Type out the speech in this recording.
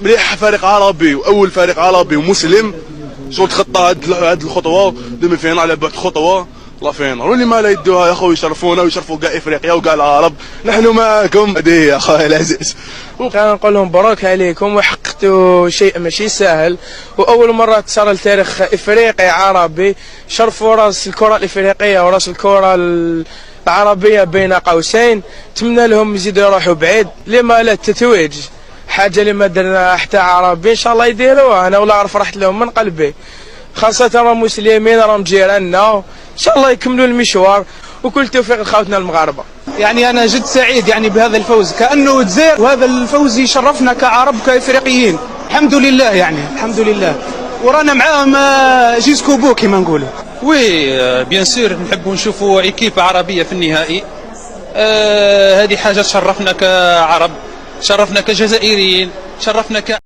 مليح فريق عربي واول فريق عربي ومسلم شغل تخطى هاد الخطوه ديما فينا على بعد خطوه الله فينا واللي ما لا يدوها يا خويا يشرفونا ويشرفوا كاع افريقيا وكاع العرب نحن معاكم هذه يا خويا العزيز. كنقول لهم مبروك عليكم وحققتوا شيء ماشي سهل واول مره تصير لتاريخ افريقي عربي شرفوا راس الكره الافريقيه وراس الكره العربيه بين قوسين. نتمنى لهم يزيدوا يروحوا بعيد لما لا التتويج حاجه اللي ما درناها حتى عربي ان شاء الله يديروها. انا ولا فرحت لهم من قلبي خاصه راهم مسلمين راهم جيراننا ان شاء الله يكملوا المشوار وكل توفيق لخوتنا المغاربه. يعني انا جد سعيد يعني بهذا الفوز كانه جزائر وهذا الفوز يشرفنا كعرب كافريقيين الحمد لله يعني الحمد لله ورانا معاهم جيسكو بو كما نقولوا. وي بيان سور نحبوا نشوفوا ايكيب عربيه في النهائي. هذه حاجه تشرفنا كعرب شرفنا كجزائريين شرفنا